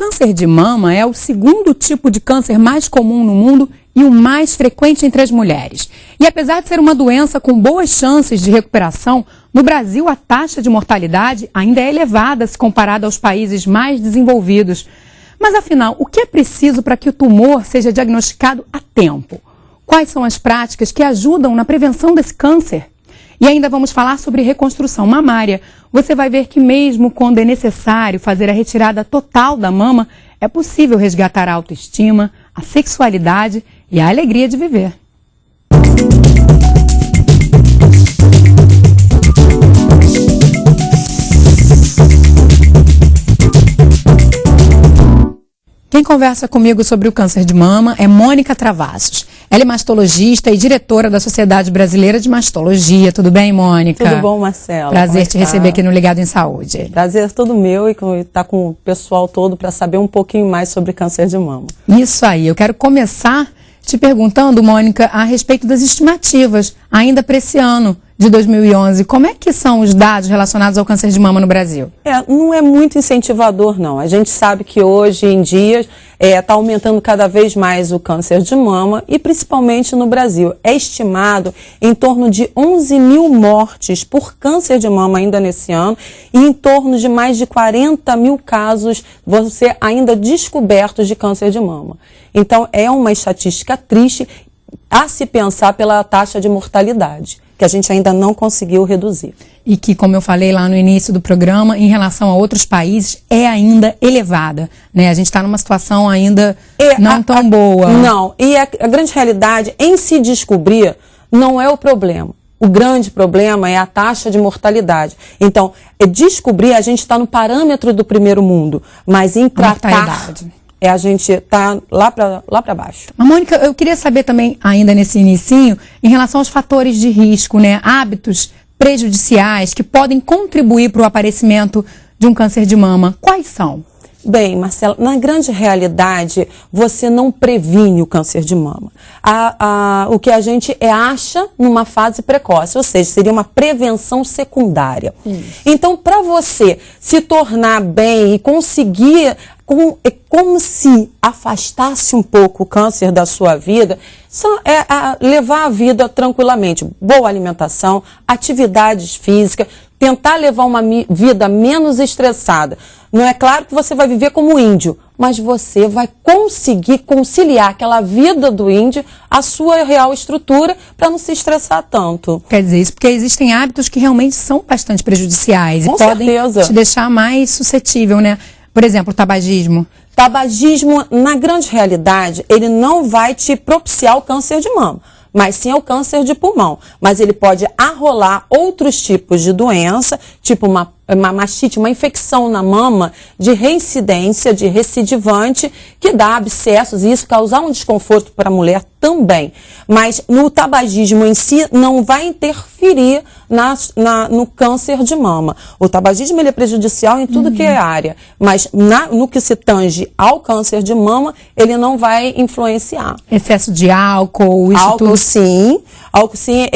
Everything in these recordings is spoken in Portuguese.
câncer de mama é o segundo tipo de câncer mais comum no mundo e o mais frequente entre as mulheres. E apesar de ser uma doença com boas chances de recuperação, no Brasil a taxa de mortalidade ainda é elevada se comparada aos países mais desenvolvidos. Mas afinal, o que é preciso para que o tumor seja diagnosticado a tempo? Quais são as práticas que ajudam na prevenção desse câncer? E ainda vamos falar sobre reconstrução mamária. Você vai ver que mesmo quando é necessário fazer a retirada total da mama, é possível resgatar a autoestima, a sexualidade e a alegria de viver. Quem conversa comigo sobre o câncer de mama é Mônica Travassos. Ela é mastologista e diretora da Sociedade Brasileira de Mastologia. Tudo bem, Mônica? Tudo bom, Marcela. Prazer te receber aqui no Ligado em Saúde. Prazer todo meu e estar com o pessoal todo para saber um pouquinho mais sobre câncer de mama. Isso aí. Eu quero começar te perguntando, Mônica, a respeito das estimativas ainda para esse ano de 2011. Como é que são os dados relacionados ao câncer de mama no Brasil? Não é muito incentivador, não. A gente sabe que hoje em dia está aumentando cada vez mais o câncer de mama e principalmente no Brasil. É estimado em torno de 11 mil mortes por câncer de mama ainda nesse ano e em torno de mais de 40 mil casos vão ser ainda descobertos de câncer de mama. Então é uma estatística triste a se pensar pela taxa de mortalidade, que a gente ainda não conseguiu reduzir. E que, como eu falei lá no início do programa, em relação a outros países, é ainda elevada, né? A gente está numa situação ainda não tão boa. Não, e a grande realidade, em se descobrir, não é o problema. O grande problema é a taxa de mortalidade. Então, descobrir, a gente está no parâmetro do primeiro mundo, mas em tratar, a gente está lá para baixo. Mas, Mônica, eu queria saber também, ainda nesse inicinho, em relação aos fatores de risco, né? Hábitos prejudiciais que podem contribuir para o aparecimento de um câncer de mama. Quais são? Bem, Marcela, na grande realidade, você não previne o câncer de mama. O que a gente acha numa fase precoce, ou seja, seria uma prevenção secundária. Então, para você se tornar bem e conseguir, como se afastasse um pouco o câncer da sua vida, levar a vida tranquilamente. Boa alimentação, atividades físicas, tentar levar uma vida menos estressada. Não é claro que você vai viver como índio, mas você vai conseguir conciliar aquela vida do índio à sua real estrutura para não se estressar tanto. Quer dizer, isso porque existem hábitos que realmente são bastante prejudiciais Com e podem certeza te deixar mais suscetível, né? Por exemplo, o tabagismo. Tabagismo, na grande realidade, ele não vai te propiciar o câncer de mama, mas sim o câncer de pulmão. Mas ele pode arrolar outros tipos de doença, tipo uma mastite, uma infecção na mama de reincidência, de recidivante, que dá abscessos e isso causar um desconforto para a mulher também. Mas no tabagismo em si não vai interferir no câncer de mama. O tabagismo ele é prejudicial em tudo que é área, mas no que se tange ao câncer de mama, ele não vai influenciar. Excesso de álcool, isso tudo? Álcool sim,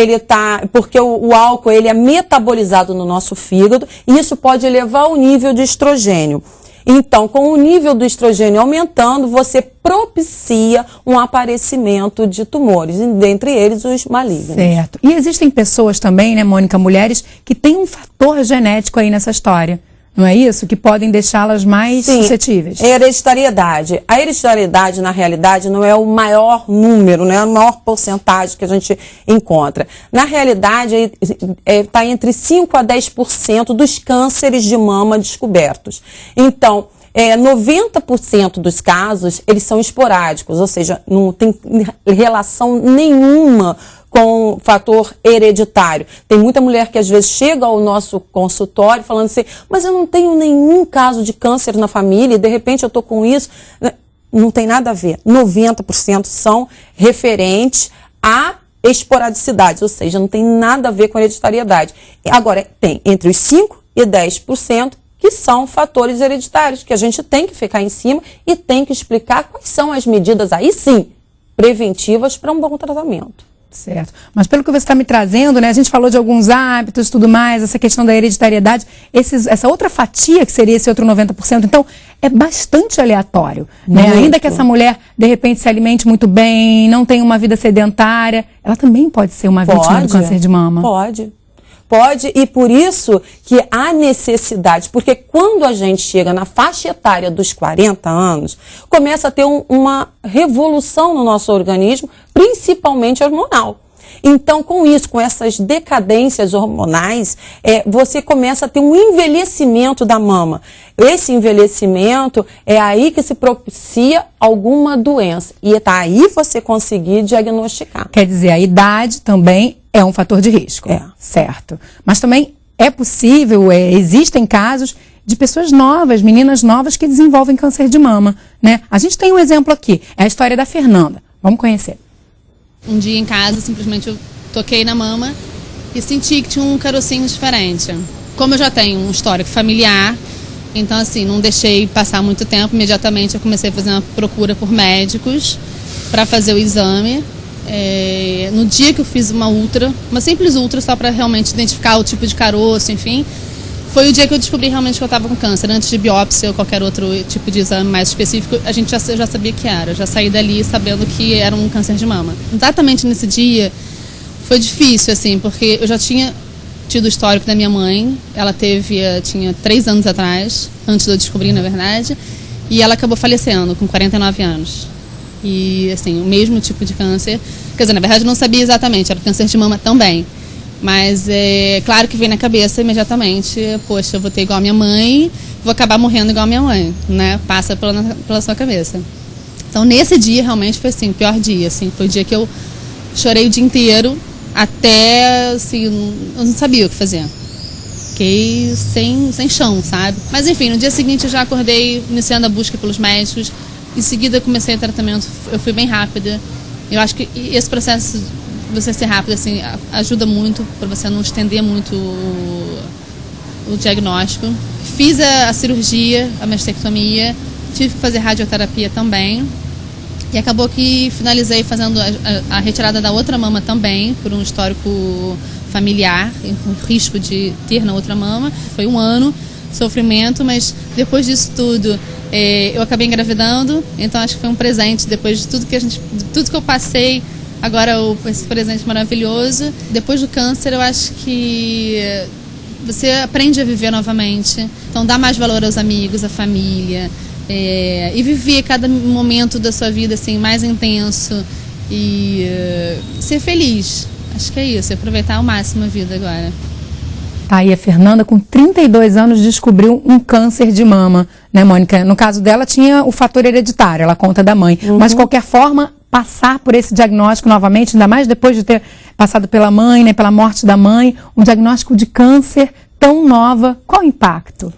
porque o álcool ele é metabolizado no nosso fígado e isso pode elevar o nível de estrogênio. Então, com o nível do estrogênio aumentando, você propicia um aparecimento de tumores, dentre eles os malignos. Certo. E existem pessoas também, né, Mônica, mulheres, que têm um fator genético aí nessa história. Não é isso? Que podem deixá-las mais suscetíveis. É hereditariedade. A hereditariedade, na realidade, não é o maior número, não é a maior porcentagem que a gente encontra. Na realidade, está entre 5% a 10% dos cânceres de mama descobertos. Então, 90% dos casos, eles são esporádicos, ou seja, não tem relação nenhuma com fator hereditário. Tem muita mulher que às vezes chega ao nosso consultório falando assim, mas eu não tenho nenhum caso de câncer na família e de repente eu estou com isso. Não tem nada a ver. 90% são referentes a esporadicidade, ou seja, não tem nada a ver com hereditariedade. Agora, tem entre os 5% e 10% que são fatores hereditários, que a gente tem que ficar em cima e tem que explicar quais são as medidas, aí sim, preventivas para um bom tratamento. Certo. Mas pelo que você está me trazendo, né, a gente falou de alguns hábitos e tudo mais, essa questão da hereditariedade, essa outra fatia que seria esse outro 90%, então é bastante aleatório. Né? Ainda que essa mulher, de repente, se alimente muito bem, não tenha uma vida sedentária, ela também pode ser uma vítima do câncer de mama. Pode, e por isso que há necessidade, porque quando a gente chega na faixa etária dos 40 anos, começa a ter uma revolução no nosso organismo, principalmente hormonal. Então, com isso, com essas decadências hormonais, você começa a ter um envelhecimento da mama. Esse envelhecimento é aí que se propicia alguma doença. E é aí você conseguir diagnosticar. Quer dizer, a idade também é um fator de risco. Certo. Mas também é possível, existem casos de pessoas novas, meninas novas que desenvolvem câncer de mama, né? A gente tem um exemplo aqui, é a história da Fernanda. Vamos conhecer. Um dia em casa, simplesmente eu toquei na mama e senti que tinha um carocinho diferente. Como eu já tenho um histórico familiar, então assim, não deixei passar muito tempo, imediatamente eu comecei a fazer uma procura por médicos para fazer o exame. No dia que eu fiz uma simples ultra, só para realmente identificar o tipo de caroço, enfim, foi o dia que eu descobri realmente que eu estava com câncer. Antes de biópsia ou qualquer outro tipo de exame mais específico, a gente já sabia que era. Já saí dali sabendo que era um câncer de mama. Exatamente nesse dia foi difícil, assim, porque eu já tinha tido o histórico da minha mãe. Ela tinha 3 anos atrás, antes de eu descobrir, na verdade, e ela acabou falecendo com 49 anos. E, assim, o mesmo tipo de câncer. Quer dizer, na verdade eu não sabia exatamente, era câncer de mama também. Mas é claro que vem na cabeça imediatamente, poxa, eu vou ter igual a minha mãe, vou acabar morrendo igual a minha mãe, né? Passa pela sua cabeça. Então, nesse dia, realmente foi assim, o pior dia, assim. Foi o dia que eu chorei o dia inteiro, até, assim, eu não sabia o que fazer. Fiquei sem chão, sabe? Mas, enfim, no dia seguinte eu já acordei, iniciando a busca pelos médicos. Em seguida, comecei o tratamento, eu fui bem rápida. Eu acho que esse processo, você ser rápido, assim, ajuda muito para você não estender muito o diagnóstico. Fiz a cirurgia, a mastectomia, tive que fazer radioterapia também. E acabou que finalizei fazendo a retirada da outra mama também, por um histórico familiar, com risco de ter na outra mama. Foi 1 ano de sofrimento, mas depois disso tudo, eu acabei engravidando, então acho que foi um presente, depois de tudo que eu passei, agora esse presente maravilhoso. Depois do câncer, eu acho que você aprende a viver novamente, então dá mais valor aos amigos, à família, e viver cada momento da sua vida assim, mais intenso e ser feliz. Acho que é isso, aproveitar ao máximo a vida agora. Tá aí a Fernanda, com 32 anos, descobriu um câncer de mama, né, Mônica? No caso dela, tinha o fator hereditário, ela conta da mãe. Mas, de qualquer forma, passar por esse diagnóstico novamente, ainda mais depois de ter passado pela mãe, né, pela morte da mãe, um diagnóstico de câncer tão nova, qual o impacto?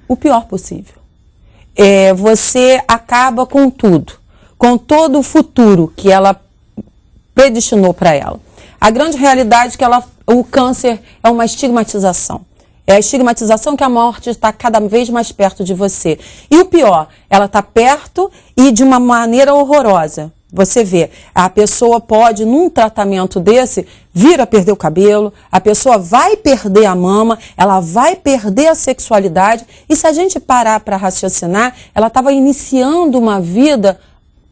O pior possível. Você acaba com tudo, com todo o futuro que ela predestinou para ela. A grande realidade é que o câncer é uma estigmatização. É a estigmatização que a morte está cada vez mais perto de você. E o pior, ela está perto e de uma maneira horrorosa. Você vê, a pessoa pode, num tratamento desse, vir a perder o cabelo, a pessoa vai perder a mama, ela vai perder a sexualidade. E se a gente parar para raciocinar, ela estava iniciando uma vida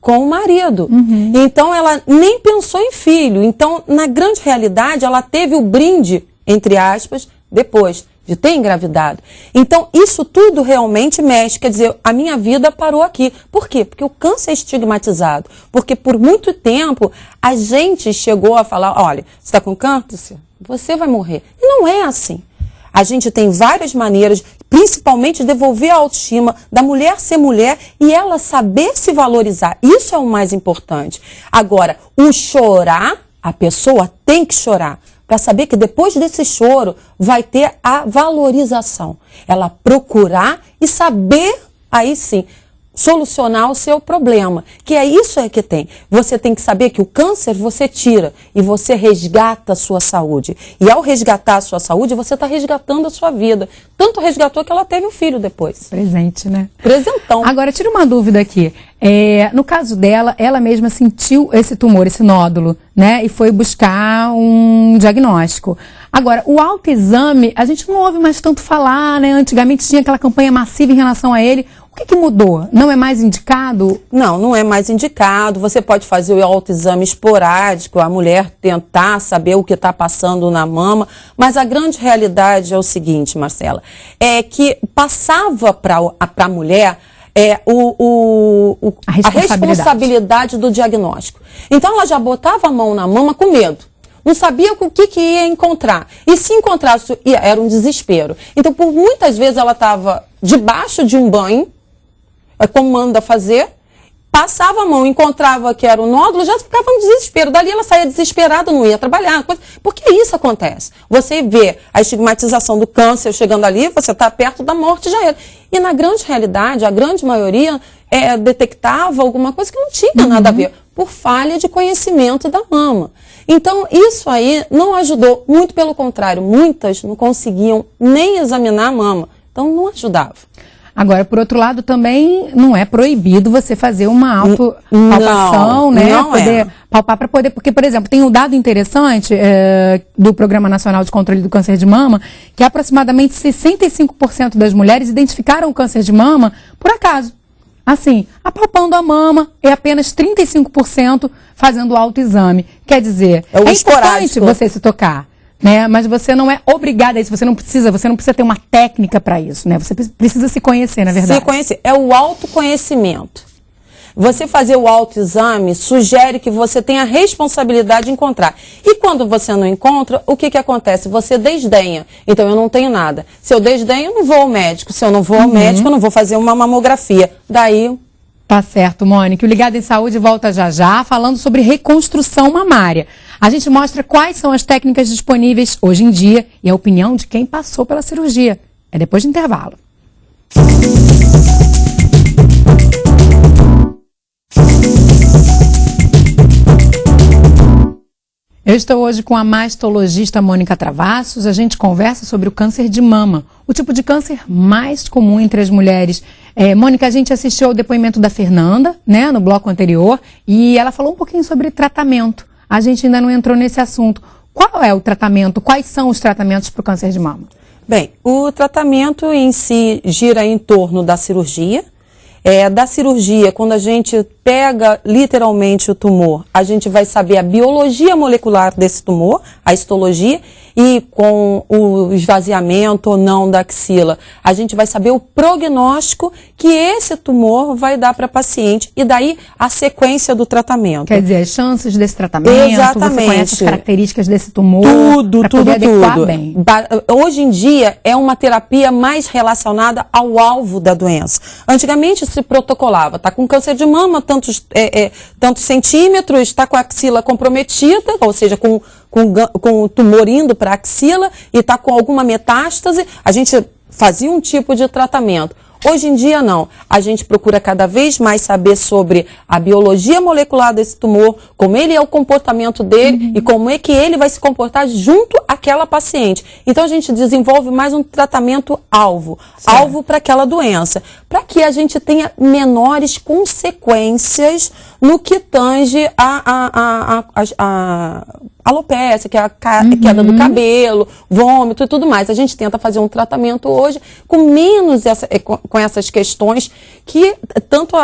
com o marido. Então, ela nem pensou em filho. Então, na grande realidade, ela teve o brinde, entre aspas, depois de ter engravidado. Então, isso tudo realmente mexe. Quer dizer, a minha vida parou aqui. Por quê? Porque o câncer é estigmatizado. Porque por muito tempo, a gente chegou a falar, olha, você está com câncer? Você vai morrer. E não é assim. A gente tem várias maneiras, principalmente de devolver a autoestima da mulher ser mulher e ela saber se valorizar. Isso é o mais importante. Agora, o chorar, a pessoa tem que chorar para saber que depois desse choro vai ter a valorização. Ela procurar e saber, aí sim, solucionar o seu problema, que é isso que tem. Você tem que saber que o câncer você tira e você resgata a sua saúde. E ao resgatar a sua saúde, você está resgatando a sua vida. Tanto resgatou que ela teve um filho depois. Presente, né? Presentão. Agora, tira uma dúvida aqui. No caso dela, ela mesma sentiu esse tumor, esse nódulo, né? E foi buscar um diagnóstico. Agora, o autoexame, a gente não ouve mais tanto falar, né? Antigamente tinha aquela campanha massiva em relação a ele. O que mudou? Não é mais indicado? Não, não é mais indicado. Você pode fazer o autoexame esporádico, a mulher tentar saber o que está passando na mama, mas a grande realidade é o seguinte, Marcela, é que passava para a mulher a responsabilidade do diagnóstico. Então ela já botava a mão na mama com medo. Não sabia o que ia encontrar. E se encontrasse, era um desespero. Então, por muitas vezes ela estava debaixo de um banho, como manda fazer, passava a mão, encontrava que era o nódulo, já ficava no desespero. Dali ela saía desesperada, não ia trabalhar. Porque isso acontece. Você vê a estigmatização do câncer chegando ali, você está perto da morte, já era. E na grande realidade, a grande maioria detectava alguma coisa que não tinha nada a ver, por falha de conhecimento da mama. Então, isso aí não ajudou, muito pelo contrário, muitas não conseguiam nem examinar a mama, então não ajudava. Agora, por outro lado, também não é proibido você fazer uma autopalpação, né? Não poder palpar para poder, porque, por exemplo, tem um dado interessante do Programa Nacional de Controle do Câncer de Mama, que aproximadamente 65% das mulheres identificaram o câncer de mama por acaso. Assim, apalpando a mama, é apenas 35% fazendo o autoexame. Quer dizer, é importante você se tocar, né? Mas você não é obrigada a isso, você não precisa ter uma técnica para isso, né? Você precisa se conhecer, na verdade. Se conhecer, é o autoconhecimento. Você fazer o autoexame sugere que você tenha a responsabilidade de encontrar. E quando você não encontra, o que acontece? Você desdenha. Então, eu não tenho nada. Se eu desdenho, eu não vou ao médico. Se eu não vou ao médico, eu não vou fazer uma mamografia. Daí... Tá certo, Mônica. O Ligado em Saúde volta já, falando sobre reconstrução mamária. A gente mostra quais são as técnicas disponíveis hoje em dia e a opinião de quem passou pela cirurgia. É depois do intervalo. Eu estou hoje com a mastologista Mônica Travassos. A gente conversa sobre o câncer de mama, o tipo de câncer mais comum entre as mulheres. Mônica, a gente assistiu ao depoimento da Fernanda, né, no bloco anterior, e ela falou um pouquinho sobre tratamento. A gente ainda não entrou nesse assunto. Qual é o tratamento? Quais são os tratamentos para o câncer de mama? Bem, o tratamento em si gira em torno da cirurgia. Da cirurgia, quando a gente pega literalmente o tumor, a gente vai saber a biologia molecular desse tumor, a histologia, e com o esvaziamento ou não da axila, a gente vai saber o prognóstico que esse tumor vai dar para a paciente, e daí a sequência do tratamento. Quer dizer, as chances desse tratamento, exatamente, você conhece as características desse tumor, tudo. Bem. Hoje em dia é uma terapia mais relacionada ao alvo da doença. Antigamente se protocolava, tá com câncer de mama, tantos centímetros, está com a axila comprometida, ou seja, com o tumor indo para a axila e está com alguma metástase, a gente fazia um tipo de tratamento. Hoje em dia, não. A gente procura cada vez mais saber sobre a biologia molecular desse tumor, como ele é o comportamento dele e como é que ele vai se comportar junto àquela paciente. Então, a gente desenvolve mais um tratamento alvo para aquela doença, para que a gente tenha menores consequências no que tange a alopecia, que é a queda do cabelo, vômito e tudo mais. A gente tenta fazer um tratamento hoje com menos com essas questões que tanto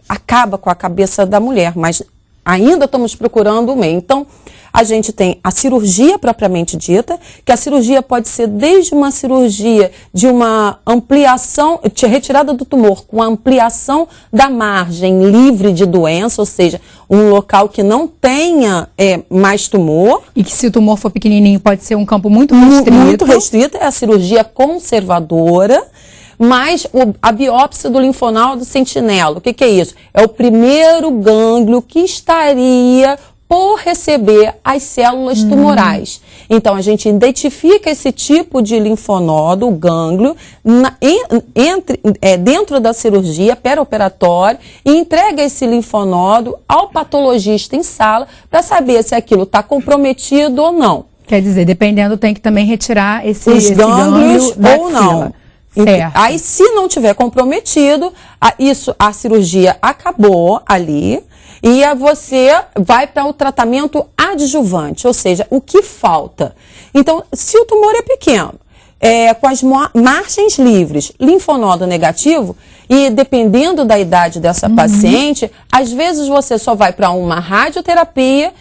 acaba com a cabeça da mulher, mas ainda estamos procurando o meio. Então, a gente tem a cirurgia propriamente dita, que a cirurgia pode ser desde uma cirurgia de uma ampliação, retirada do tumor, com ampliação da margem livre de doença, ou seja, um local que não tenha mais tumor. E que se o tumor for pequenininho pode ser um campo muito restrito. Muito restrito, é a cirurgia conservadora. Mas a biópsia do linfonodo sentinela, o que é isso? É o primeiro gânglio que estaria por receber as células tumorais. Então, a gente identifica esse tipo de linfonodo, o gânglio, dentro da cirurgia perioperatória e entrega esse linfonodo ao patologista em sala para saber se aquilo está comprometido ou não. Quer dizer, dependendo, tem que também retirar esse gânglios gânglio da ou axila. não. Certo. Aí, se não tiver comprometido, a cirurgia acabou ali e você vai para o tratamento adjuvante, ou seja, o que falta. Então, se o tumor é pequeno, com as margens livres, linfonodo negativo, e dependendo da idade dessa paciente, às vezes você só vai para uma radioterapia